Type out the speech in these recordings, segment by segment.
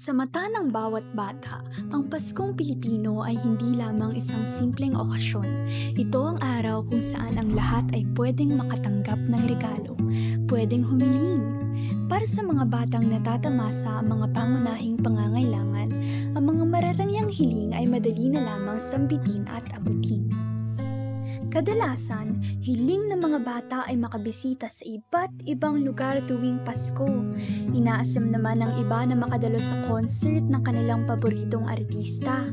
Sa mata ng bawat bata, ang Paskong Pilipino ay hindi lamang isang simpleng okasyon. Ito ang araw kung saan ang lahat ay pwedeng makatanggap ng regalo, pwedeng humiling. Para sa mga batang natatamasa ang mga pangunahing pangangailangan, ang mga mararangyang hiling ay madali na lamang sambitin at abutin. Kadalasan, hiling ng mga bata ay makabisita sa iba't ibang lugar tuwing Pasko. Inaasam naman ng iba na makadalo sa concert ng kanilang paboritong artista.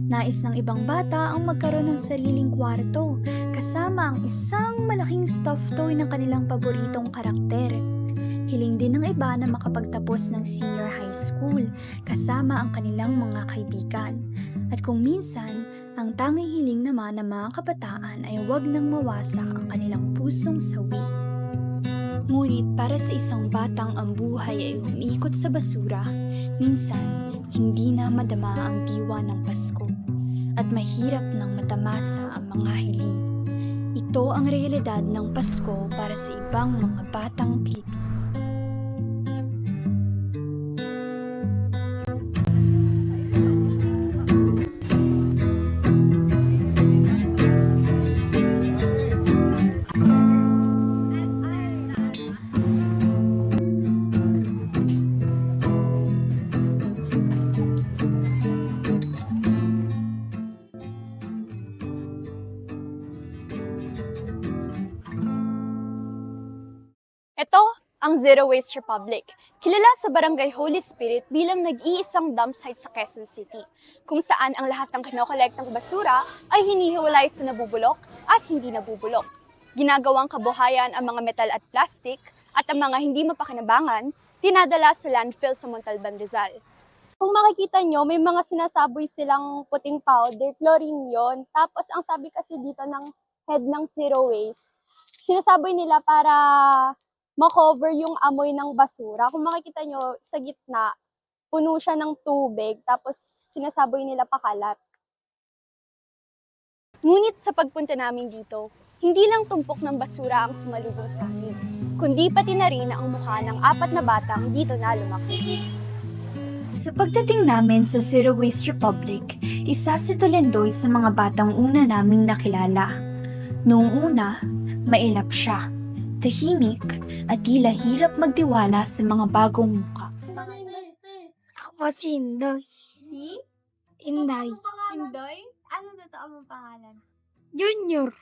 Nais ng ibang bata ang magkaroon ng sariling kwarto, kasama ang isang malaking stuffed toy ng kanilang paboritong karakter. Hiling din ng iba na makapagtapos ng senior high school, kasama ang kanilang mga kaibigan. At kung minsan, ang tanging hiling naman ng mga kabataan ay huwag nang mawasak ang kanilang pusong sawi. Ngunit para sa isang batang ang buhay ay umiikot sa basura, minsan hindi na madama ang diwa ng Pasko at mahirap nang matamasa ang mga hiling. Ito ang realidad ng Pasko para sa ibang mga batang Pilipino. Ito ang Zero Waste Republic, kilala sa Barangay Holy Spirit bilang nag-iisang dump site sa Quezon City, kung saan ang lahat ng kinokolektang basura ay hinihiwalay sa nabubulok at hindi nabubulok. Ginagawang kabuhayan ang mga metal at plastic at ang mga hindi mapakinabangan, tinadala sa landfill sa Montalban, Rizal. Kung makikita nyo, may mga sinasaboy silang puting powder, chlorine yon. Tapos ang sabi kasi dito ng head ng Zero Waste, sinasaboy nila para makover yung amoy ng basura. Kung makikita nyo, sa gitna, puno siya ng tubig, tapos sinasaboy nila pakalat. Ngunit sa pagpunta namin dito, hindi lang tumpok ng basura ang sumalubong sa amin, kundi pati na rin ang mukha ng 4 na batang dito na lumaki. Sa pagdating namin sa Zero Waste Republic, isa si Tolendoy sa mga batang una naming nakilala. Noong una, mailap siya, tahimik at tila hirap magtiwala sa mga bagong muka. Ako si Inday. Si? Inday. Indoy? Ano totoo mong pangalan? Junior.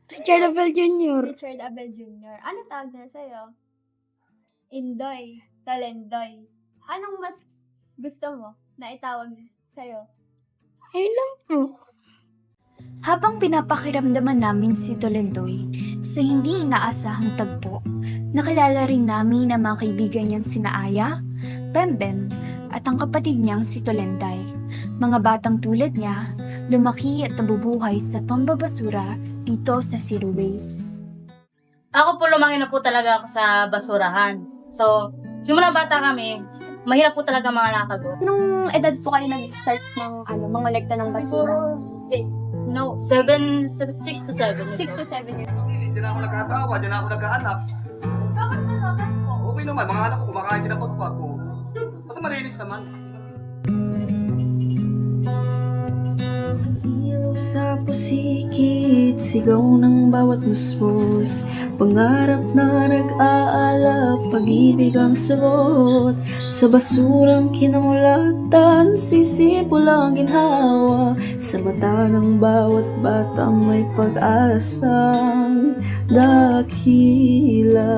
Richard Abel Junior. Richard Abel Jr. Ano tawag na sa'yo? Indoy. Talendoy. Anong mas gusto mo na itawag sa'yo? Ayun lang po. Habang pinapakiramdaman namin si Tolendoy sa hindi inaasahang tagpo, nakilala rin namin ang mga kaibigan niyang sina Aya, Bembem, at ang kapatid niyang si Tolenday. Mga batang tulad niya, lumaki at nabubuhay sa pambabasura dito sa Zero Waste. Ako po lumaki na po talaga ako sa basurahan. So, simula bata kami, mahirap po talaga mga nakagawa. Anong edad po kayo nag-start ng mangolekta ng basura? No, 6 to 7. 6 to 7 years. Hindi na ako nagkatawa, hindi na ako nag-aanak. Bakit nalakan po? Okay naman, mga anak ko kumakain din ang pagpag ko. Basta malinis naman. Ilaw sa pusikit, sigaw ng bawat musmos. Pangarap na nag-aalap, pag-ibig ang sagot. Sa basurang kinamulatan, sisipol ang ginhawa. Sa mata ng bawat batang may pag-asang dakila.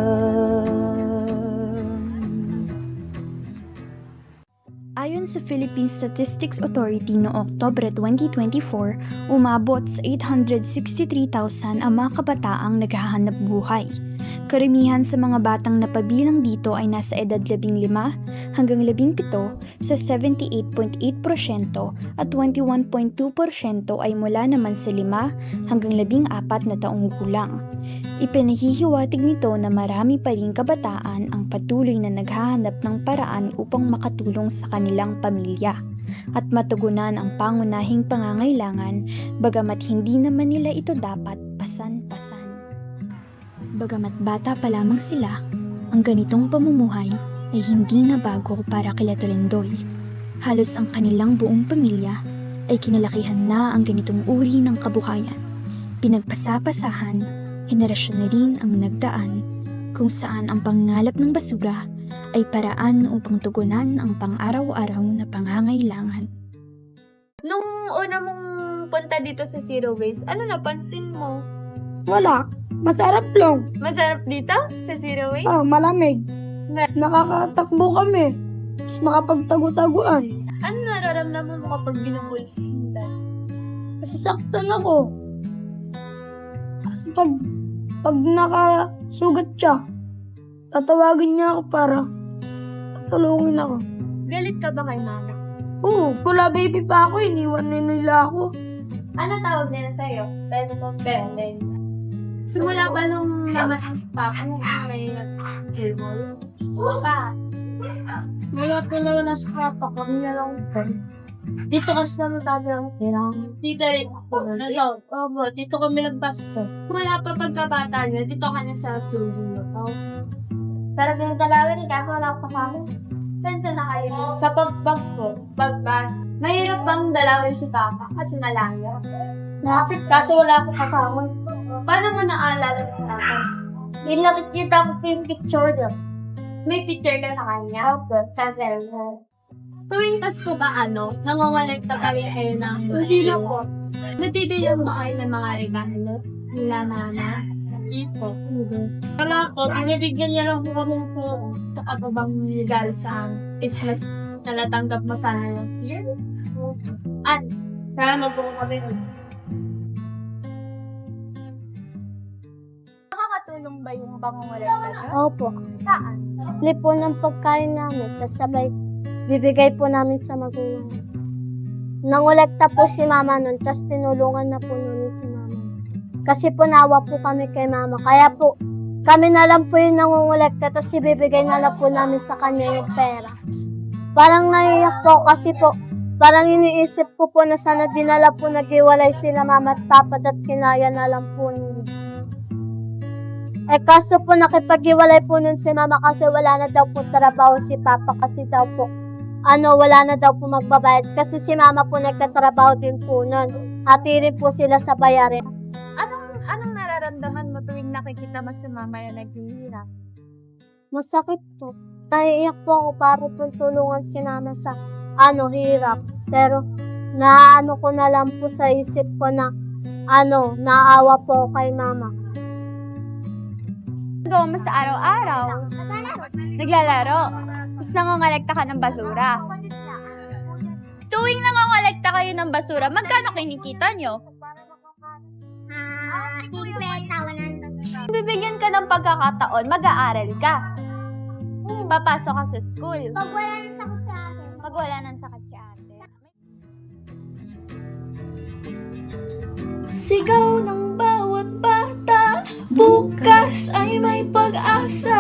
Ayon sa Philippine Statistics Authority noong Oktubre 2024, umabot sa 863,000 ang mga kabataang naghahanap buhay. Karamihan sa mga batang napabilang dito ay nasa edad 15 hanggang 17 sa 78.8% at 21.2% ay mula naman sa 5 hanggang 14 na taong gulang. Ipinahihiwatig nito na marami pa ring kabataan ang patuloy na naghahanap ng paraan upang makatulong sa kanilang pamilya at matugunan ang pangunahing pangangailangan, bagamat hindi naman nila ito dapat pasan-pasan. Bagamat bata pa lamang sila, ang ganitong pamumuhay ay hindi na bago para kila Tolendoy. Halos ang kanilang buong pamilya ay kinalakihan na ang ganitong uri ng kabuhayan. Pinagpasapasahan, henerasyon na rin ang nagdaan kung saan ang pangalap ng basura ay paraan upang tugunan ang pang-araw-araw na pangangailangan. Nung una mong punta dito sa Zero Waste, ano napansin mo? Wala. Masarap lang. Masarap dito sa Zero Waste? Malamig. Nakakatakbo kami. Tapos makapagtago-taguan. Ano nararamdaman mo kapag binuhol si Hinday? Nasasaktan ako. Kasi pag nakasugat siya, tatawagin niya ako para tulungin ako. Galit ka ba kay mama? Oo, kula baby pa ako, iniwan nila ako. Ano tawag nila sa'yo? Pwede mo pwede. Simula ba nung namatay si Papa mo may nag-killball? Pa? Wala pa naman na sa papa, kami na lang po. Dito kasi naman tayo ang tirang. Dito rin ako. Opo, dito kami nagbasto. Mula pa pagkabata niyo, dito ka na sa Suzuyo. Sarap yung dalawa ni Kaso wala ko kasama. Saan na kayo? Sa pagbag po. Pagbag. Mahirap bang dalawin si Papa kasi malayo? Nakapit kaso wala akong kasama. Paano mo naalala ni Papa? Yung nakikita ko po yung picture niya. May picture ka sa kanya? Sa cellphone. Tuwing Pasko ba nangongolekta ka rin kayo ng Hindi na po. Nabibili mo ba kayo ng mga regalo? Nila mama? Hindi po. Wala po, binibigyan niya lang po kami po. Saka ba bang regalo sa Christmas na natanggap mo sa year? At Kaya po kami. nakakatulong ba yung pangongolekta niyo? Opo. Saan? Bili po ng pagkain namin, tapos sabay bibigay po namin sa magulang. Nangolekta po si mama nun, tapos tinulungan na po namin si mama. Kasi po nawa po kami kay mama, kaya po kami na lang po yung nangongolekta, tapos ibibigay na lang po namin sa kanya yung pera. Parang naiyak po kasi po, parang iniisip ko po na sana dinala po naghiwalay sila mama at papa at kinaya na lang po nila. Kaso po nakipag-iwalay po nun si mama kasi wala na daw po trabaho si papa kasi daw po wala na daw po magbabayad kasi si mama po nagtatrabaho din po nun. Hati rin po sila sa bayarin. Anong nararamdaman mo tuwing nakikita mo si mama yung naghihirap? Masakit po. Naiiyak po ako para po tulungan si mama sa hirap. Pero naano ko na lang po sa isip ko na naawa po ako kay mama. Gawa mo sa araw-araw? Naglalaro. Tapos nangongolekta ka ng basura. Tuwing nangongolekta kayo ng basura, magkano kinikita nyo? Bibigyan ka ng pagkakataon, mag-aaral ka. Papasok ka sa school. Pag wala nang sakit si ate. Sigaw ng bawat bata, bukas ay may pag-asa.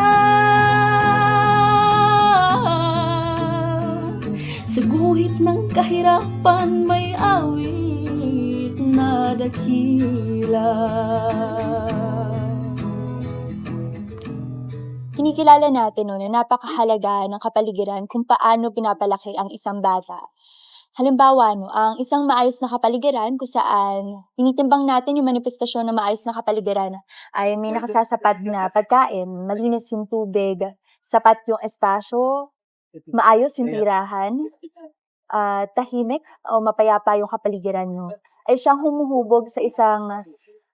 Sa guhit ng kahirapan may awit na dakila. Kinikilala natin na napakahalaga ng kapaligiran kung paano pinapalaki ang isang bata. Halimbawa, ang isang maayos na kapaligiran kung saan tinitimbang natin yung manifestasyon ng maayos na kapaligiran ay may nakasasapat na pagkain, malinis yung tubig, sapat yung espasyo, maayos yung tirahan, tahimik o mapayapa yung kapaligiran nyo. Ay siyang humuhubog sa isang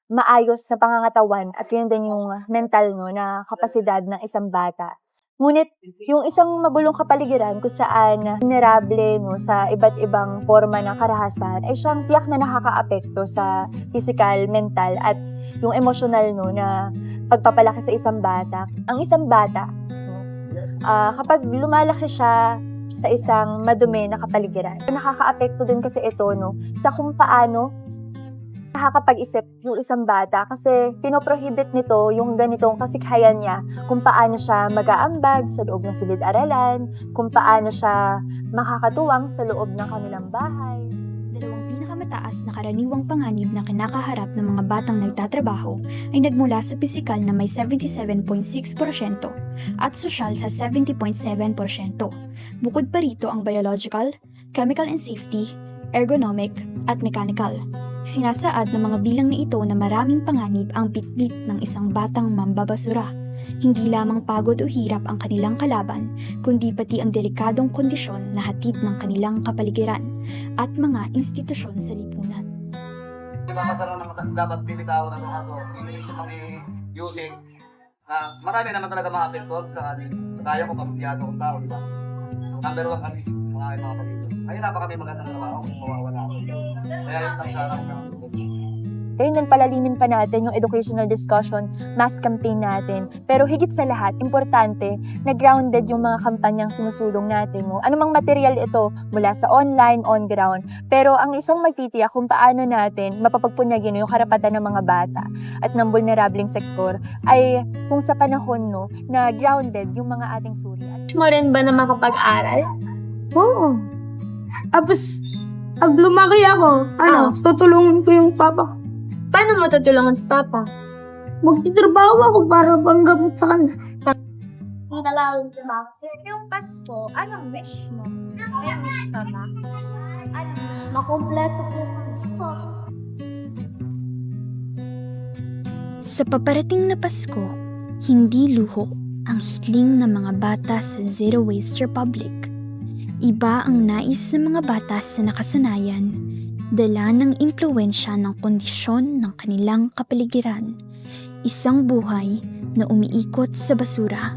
maayos na pangangatawan at yun din yung mental na kapasidad ng isang bata. Ngunit, yung isang magulong kapaligiran kung saan vulnerable sa iba't ibang forma ng karahasan ay siyang tiyak na nakakaapekto sa physical, mental at yung emotional na pagpapalaki sa isang bata. Ang isang bata, kapag lumalaki siya sa isang madumi na kapaligiran, nakakaapekto din kasi ito sa kung paano nakakapag-isip yung isang bata kasi pinoprohibit nito yung ganitong kasikhayan niya kung paano siya mag-aambag sa loob ng silid-aralan, kung paano siya makakatuwang sa loob ng kanilang bahay. Dalawang pinakamataas na karaniwang panganib na kinakaharap ng mga batang nagtatrabaho ay nagmula sa pisikal na may 77.6% at sosyal sa 70.7%. Bukod pa rito ang biological, chemical and safety, ergonomic at mechanical. Sinasaad ng mga bilang na ito na maraming panganib ang bitbit ng isang batang mambabasura. Hindi lamang pagod o hirap ang kanilang kalaban, kundi pati ang delikadong kondisyon na hatid ng kanilang kapaligiran at mga institusyon sa lipunan. Diba magkaroon ng dapat bibitaw na ito, hindi siya using marami naman talaga mga apekto sa atin. Kaya ko pamilyado kong tao, di ba? Number 1 kami, mga pamilya. Ayun na pa kami magandang trabaho kung mawawala ako. Kaya yung tanggara ng Ngayon nun palalimin pa natin yung educational discussion, mass campaign natin. Pero higit sa lahat, importante na grounded yung mga kampanyang sinusulong natin. No? Anumang material ito mula sa online, on ground. Pero ang isang magtitiyak kung paano natin mapapagpunyagin yung karapatan ng mga bata at ng vulnerableng sektor ay kung sa panahon no, na grounded yung mga ating suri. Mo rin ba na makapag-aral? Oo. Tapos, pag lumaki ako, tutulungan ko yung papa ko. Paano mo tutulungan si Papa? Magtitrabaho ako para panggamot sa kanya. Ang talawin si Papa. Yung Pasko, anong wish mo? May wish ka ba? Anong wish? Makompleto po. Sa paparating na Pasko, hindi luho ang hiling ng mga bata sa Zero Waste Republic. Iba ang nais ng mga bata sa nakasanayan, dala ng impluwensya ng kondisyon ng kanilang kapaligiran, isang buhay na umiikot sa basura.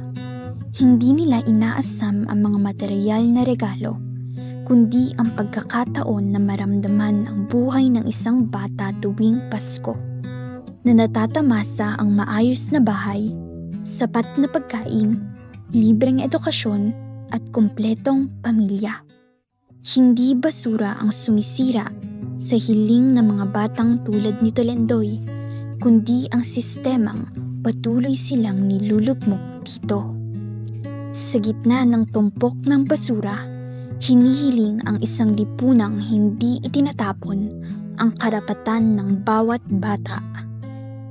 Hindi nila inaasam ang mga materyal na regalo, kundi ang pagkakataon na maramdaman ang buhay ng isang bata tuwing Pasko, na natatamasa ang maayos na bahay, sapat na pagkain, libreng edukasyon at kumpletong pamilya. Hindi basura ang sumisira sa hiling ng mga batang tulad ni Tolendoy, kundi ang sistemang patuloy silang nilulugmok dito. Sa gitna ng tumpok ng basura, hinihiling ang isang lipunang hindi itinatapon ang karapatan ng bawat bata.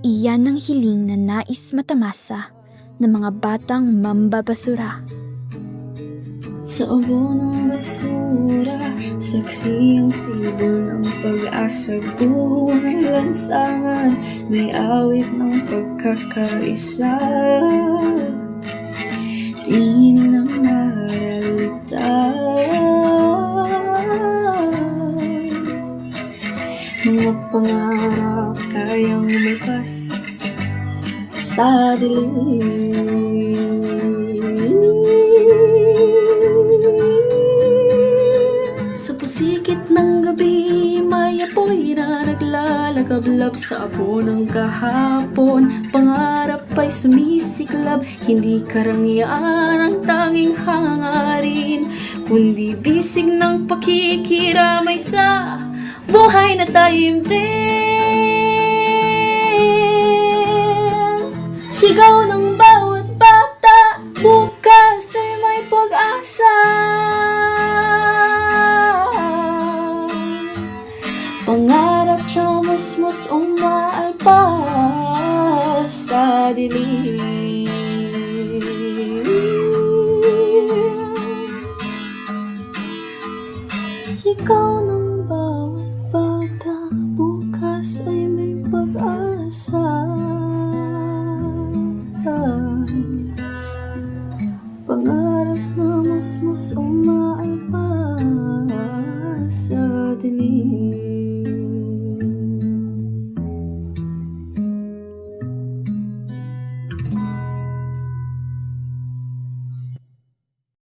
Iyan ang hiling na nais matamasa ng mga batang mambabasura. Sa abo ng basura, saksi ang sibol ng pag-asa. Guho ng lansangan, may awit ng pagkakaisa. Tingin ng maralitan, mga pangarap kayang lumipas sa dilim. Sikit ng gabi, may apoy na naglalagablab sa abo ng kahapon. Pangarap ay sumisiklab, hindi karangyaan ang tanging hangarin, kundi bisig ng pakikiramay sa buhay na taimtim. Sigaw ng bawat bata, bukas ay may pag-asa. Pangarap na mas umaalpas sa dilim. Sigaw ng bawat bata, bukas ay may pag-asa. Pangarap na mas umaalpas sa dilim.